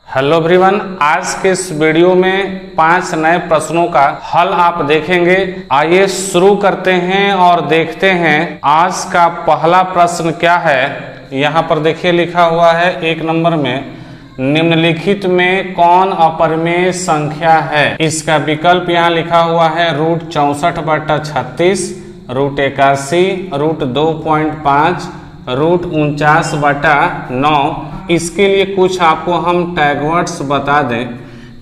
Hello everyone, आज के इस वीडियो में 5 नए प्रश्नों का हल आप देखेंगे। आइए शुरू करते हैं और देखते हैं आज का पहला प्रश्न क्या है। यहाँ पर देखिए लिखा हुआ है 1 नंबर में, निम्नलिखित में कौन अपरिमेय संख्या है। इसका विकल्प यहाँ लिखा हुआ है √64/36, √81, √2.5, √49/9। इसके लिए कुछ आपको हम टैग वर्ड्स बता दें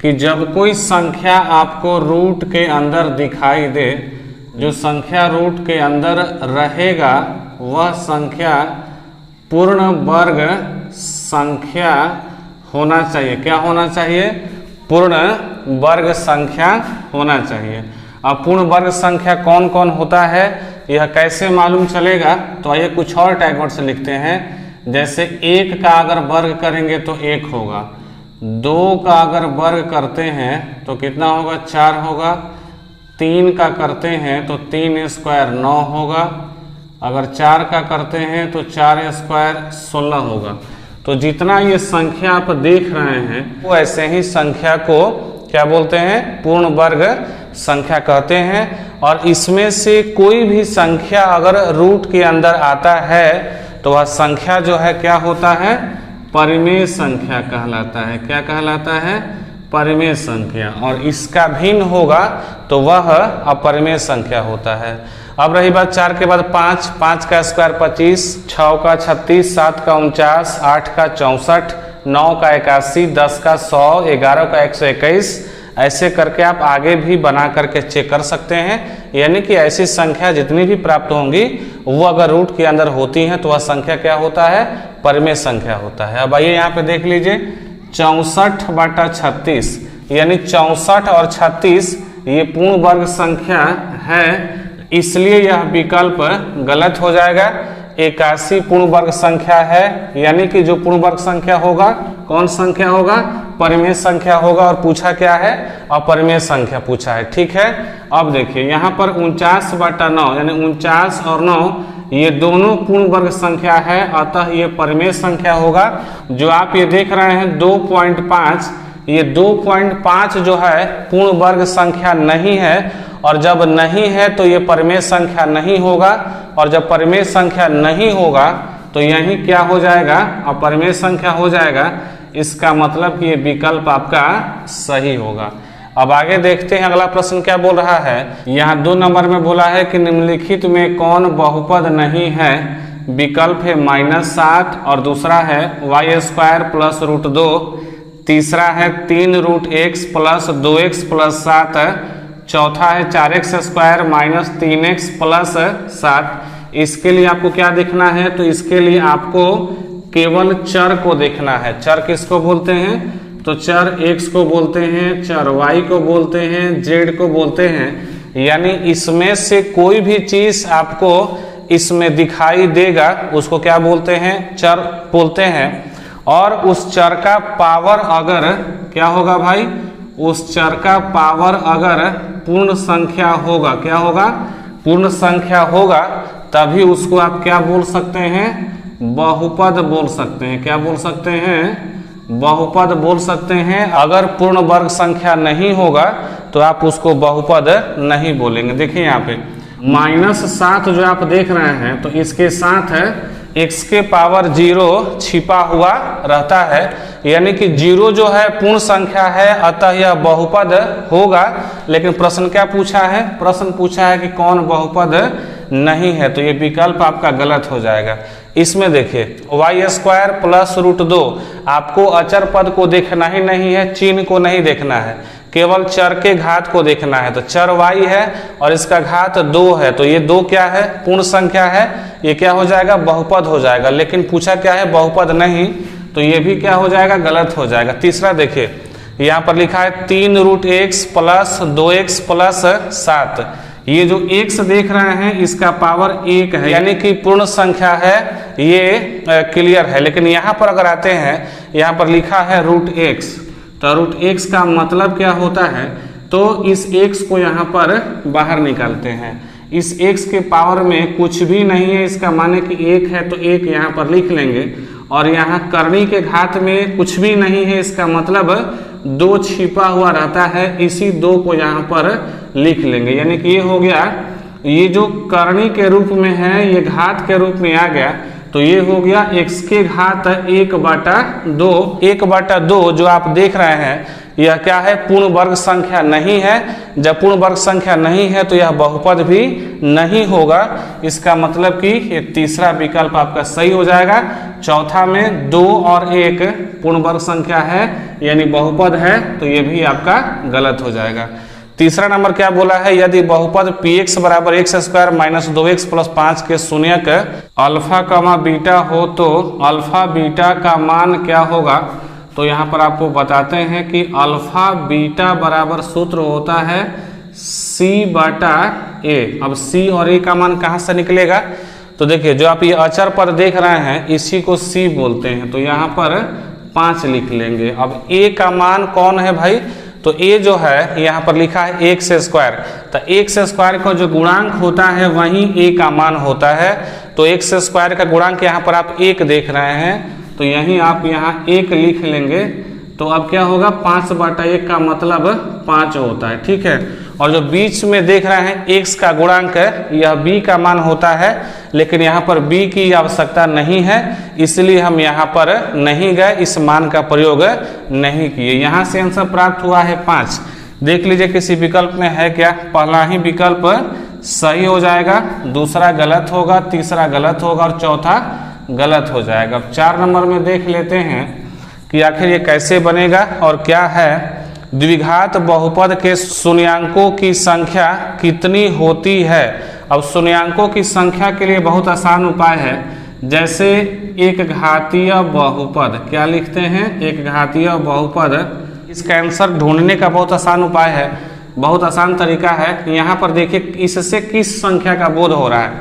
कि जब कोई संख्या आपको रूट के अंदर दिखाई दे, जो संख्या रूट के अंदर रहेगा वह संख्या पूर्ण वर्ग संख्या होना चाहिए। क्या होना चाहिए? पूर्ण वर्ग संख्या होना चाहिए। अब पूर्ण वर्ग संख्या कौन कौन होता है, यह कैसे मालूम चलेगा? तो आइए कुछ और टैग वर्ड से लिखते हैं। जैसे 1 का अगर वर्ग करेंगे तो 1 होगा, 2 का अगर वर्ग करते हैं तो कितना होगा? 4 होगा, 3 का करते हैं तो 3 स्क्वायर 9 होगा, अगर 4 का करते हैं तो 4 स्क्वायर 16 होगा। तो जितना ये संख्या आप देख रहे हैं वो ऐसे ही संख्या को क्या बोलते हैं? पूर्ण वर्ग संख्या कहते हैं। और इसमें से कोई भी संख्या अगर रूट के अंदर आता है तो वह संख्या जो है क्या होता है? परिमेय संख्या कहलाता है। क्या कहलाता है? परिमेय संख्या। और इसका भिन्न होगा तो वह अपरिमेय संख्या होता है। अब रही बात 4 के बाद 5, 5 का स्क्वायर 25, 6 का 36, 7 का 49, 8 का 64, 9 का 81, 10 का 100, 11 का 121। ऐसे करके आप आगे भी बना करके चेक कर सकते हैं। यानी कि ऐसी संख्या जितनी भी प्राप्त होंगी वो अगर रूट के अंदर होती हैं तो वह संख्या क्या होता है? परिमेय संख्या होता है। अब आइए यहाँ पे देख लीजिए 64/36, यानी 64 और 36 ये पूर्ण वर्ग संख्या है, इसलिए यह विकल्प गलत हो जाएगा। 81 पूर्ण वर्ग संख्या है, यानी कि जो पूर्ण वर्ग संख्या होगा कौन संख्या होगा? परिमेय संख्या होगा। और पूछा क्या है? अपरिमेय संख्या पूछा है। ठीक है, अब देखिए यहाँ पर 49/9 यानी 49 और 9 ये दोनों पूर्ण वर्ग संख्या है, अतः ये परिमेय संख्या होगा। जो आप ये देख रहे हैं 2.5, ये 2.5 जो है पूर्ण वर्ग संख्या नहीं है, और जब नहीं है तो ये परिमेय संख्या नहीं होगा, और जब परिमेय संख्या नहीं होगा तो यही क्या हो जाएगा? अपरिमेय संख्या हो जाएगा। इसका मतलब कि ये विकल्प आपका सही होगा। अब आगे देखते हैं अगला प्रश्न क्या बोल रहा है। यहाँ 2 नंबर में बोला है कि निम्नलिखित में कौन बहुपद नहीं है। विकल्प है -7, और दूसरा है y² + √2, तीसरा है 3√x + 2x + 7, चौथा है 4x² - 3x + 7। इसके लिए आपको क्या देखना है? तो इसके लिए आपको केवल चर को देखना है। चर किसको बोलते हैं? तो चर x को बोलते हैं, चर y को बोलते हैं, z को बोलते हैं। यानी इसमें से कोई भी चीज आपको इसमें दिखाई देगा उसको क्या बोलते हैं? चर बोलते हैं। और उस चर का पावर अगर क्या होगा भाई? उस चर का पावर अगर पूर्ण संख्या होगा, क्या होगा? पूर्ण संख्या होगा, तभी उसको आप क्या बोल सकते हैं? बहुपद बोल सकते हैं। क्या बोल सकते हैं? बहुपद बोल सकते हैं। अगर पूर्ण वर्ग संख्या नहीं होगा तो आप उसको बहुपद नहीं बोलेंगे। देखिए यहाँ पे -7 जो आप देख रहे हैं तो इसके साथ x के पावर 0 छिपा हुआ रहता है, यानी कि 0 जो है पूर्ण संख्या है, अतः यह बहुपद होगा। लेकिन प्रश्न क्या पूछा है? प्रश्न पूछा है कि कौन बहुपद नहीं है, तो ये विकल्प आपका गलत हो जाएगा। इसमें देखिए y² + √2, आपको अचर पद को देखना ही नहीं है, चिन्ह को नहीं देखना है, केवल चर के घात को देखना है। तो चर y है और इसका घात 2 है, तो ये 2 क्या है? पूर्ण संख्या है, ये क्या हो जाएगा? बहुपद हो जाएगा। लेकिन पूछा क्या है? बहुपद नहीं, तो ये भी क्या हो जाएगा? गलत हो जाएगा। तीसरा देखिए यहाँ पर लिखा है 3√x + 2x + 7, ये जो x देख रहे हैं इसका पावर 1 है, यानी कि पूर्ण संख्या है, ये क्लियर है। लेकिन यहाँ पर अगर आते हैं, यहाँ पर लिखा है √x, तो √x का मतलब क्या होता है? तो इस x को यहाँ पर बाहर निकालते हैं। इस x के पावर में कुछ भी नहीं है, इसका माने कि 1 है तो 1 यहाँ पर लिख लेंगे। और यहाँ करनी के घात में कुछ भी नहीं है, इसका मतलब 2 छिपा हुआ रहता है, इसी 2 को यहाँ पर लिख लेंगे। यानी कि ये हो गया, ये जो करनी के रूप में है ये घात के रूप में आ गया, तो ये हो गया x के घात 1/2। 1/2 जो आप देख रहे हैं यह क्या है, पूर्ण वर्ग संख्या नहीं है। जब पूर्ण वर्ग संख्या नहीं है तो यह बहुपद भी नहीं होगा। इसका मतलब कि ये तीसरा विकल्प आपका सही हो जाएगा। चौथा में 2 और 1 पूर्ण वर्ग संख्या है यानी बहुपद है, तो ये भी आपका गलत हो जाएगा। तीसरा नंबर क्या बोला है, यदि बहुपद px बराबर x² माइनस 2x प्लस 5 के शून्यक अल्फा कमा बीटा हो तो अल्फा बीटा का मान क्या होगा। तो यहाँ पर आपको बताते हैं कि अल्फा बीटा बराबर सूत्र होता है c/a। अब c और a का मान कहाँ से निकलेगा, तो देखिए जो आप ये अचर पद देख रहे हैं इसी को c बोलते हैं, तो यहाँ पर 5 लिख लेंगे। अब a का मान कौन है भाई, तो a जो है यहाँ पर लिखा है x², तो x² का जो गुणांक होता है वही a का मान होता है। तो x² का गुणांक यहाँ पर आप 1 देख रहे हैं, तो यहीं आप यहाँ 1 लिख लेंगे। तो अब क्या होगा, 5/1 का मतलब 5 होता है, ठीक है। और जो बीच में देख रहे हैं x का गुणांक है यह b का मान होता है, लेकिन यहाँ पर b की आवश्यकता नहीं है, इसलिए हम यहाँ पर नहीं गए, इस मान का प्रयोग नहीं किए। यहाँ से आंसर प्राप्त हुआ है 5। देख लीजिए किसी विकल्प में है क्या, पहला ही विकल्प सही हो जाएगा, दूसरा गलत होगा, तीसरा गलत होगा और चौथा गलत हो जाएगा। अब 4 नंबर में देख लेते हैं कि आखिर ये कैसे बनेगा और क्या है। द्विघात बहुपद के शून्यांकों की संख्या कितनी होती है। अब शून्यांकों की संख्या के लिए बहुत आसान उपाय है, जैसे एक घातीय बहुपद, क्या लिखते हैं, एक घातीय बहुपद। इसका आंसर ढूंढने का बहुत आसान उपाय है, बहुत आसान तरीका है। यहाँ पर देखिए इससे किस संख्या का बोध हो रहा है,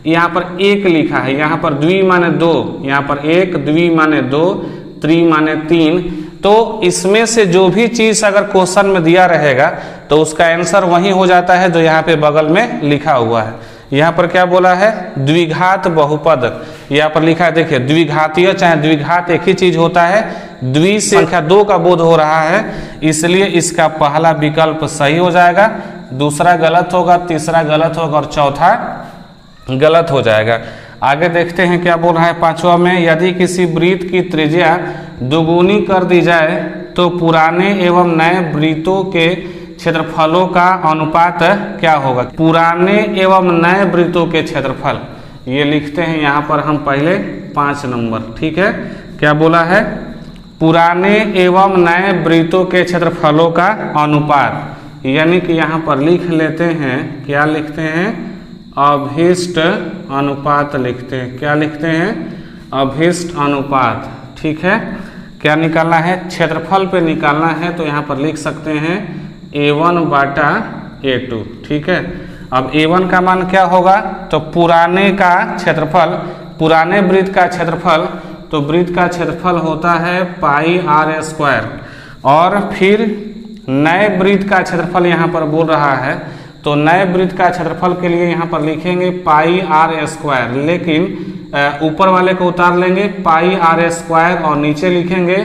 यहाँ पर 1 लिखा है, यहाँ पर द्वि माने 2, यहाँ पर 1, द्वि माने 2, त्रि माने 3। तो इसमें से जो भी चीज अगर क्वेश्चन में दिया रहेगा तो उसका आंसर वही हो जाता है जो यहाँ पे बगल में लिखा हुआ है। यहाँ पर क्या बोला है, द्विघात बहुपद, यहाँ पर लिखा है, देखिए द्विघातीय चाहे द्विघात एक ही चीज होता है, द्वि से संख्या 2 का बोध हो रहा है, इसलिए इसका पहला विकल्प सही हो जाएगा, दूसरा गलत होगा, तीसरा गलत होगा और चौथा गलत हो जाएगा। आगे देखते हैं क्या बोल रहा है 5वां में, यदि किसी वृत्त की त्रिज्या दुगुनी कर दी जाए तो पुराने एवं नए वृत्तों के क्षेत्रफलों का अनुपात क्या होगा। पुराने एवं नए वृत्तों के क्षेत्रफल ये लिखते हैं यहाँ पर हम पहले 5 नंबर, ठीक है। क्या बोला है, पुराने एवं नए वृत्तों के क्षेत्रफलों का अनुपात, यानी कि यहाँ पर लिख लेते हैं, क्या लिखते हैं, अभिष्ट अनुपात लिखते हैं। क्या लिखते हैं, अभिष्ट अनुपात, ठीक है। क्या निकालना है, क्षेत्रफल पे निकालना है, तो यहाँ पर लिख सकते हैं a1/a2, ठीक है। अब a1 का मान क्या होगा, तो पुराने का क्षेत्रफल, पुराने वृत्त का क्षेत्रफल, तो वृत्त का क्षेत्रफल होता है πr², और फिर नए वृत्त का क्षेत्रफल यहाँ पर बोल रहा है, तो नए वृत्त का क्षेत्रफल के लिए यहाँ पर लिखेंगे πr², लेकिन ऊपर वाले को उतार लेंगे πr² और नीचे लिखेंगे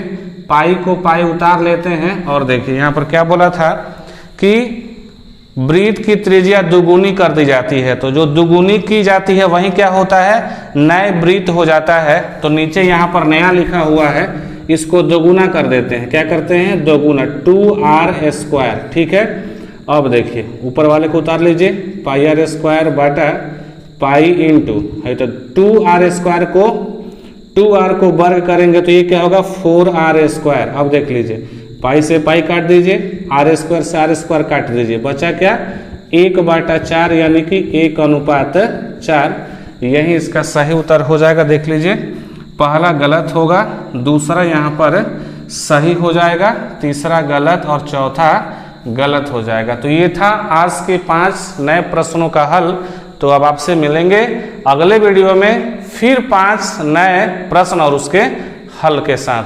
पाई को पाई उतार लेते हैं। और देखिए यहाँ पर क्या बोला था कि वृत्त की त्रिज्या दुगुनी कर दी जाती है, तो जो दुगुनी की जाती है वही क्या होता है, नए वृत्त हो जाता है। तो नीचे यहाँ पर नया लिखा हुआ है, इसको दोगुना कर देते हैं, क्या करते हैं, दोगुना, 2r², ठीक है। अब देखिए ऊपर वाले को उतार लीजिए, πr² बटा पाई इंटू है, तो 2r² को 2r को वर्ग करेंगे तो ये क्या होगा, 4r²। अब देख लीजिए पाई से पाई काट दीजिए, r² से r² काट दीजिए, बचा क्या, 1/4, यानी कि 1:4। यही इसका सही उत्तर हो जाएगा। देख लीजिए पहला गलत होगा, दूसरा यहाँ पर सही हो जाएगा, तीसरा गलत और चौथा गलत हो जाएगा। तो ये था आज के 5 नए प्रश्नों का हल। तो अब आपसे मिलेंगे अगले वीडियो में फिर 5 नए प्रश्न और उसके हल के साथ।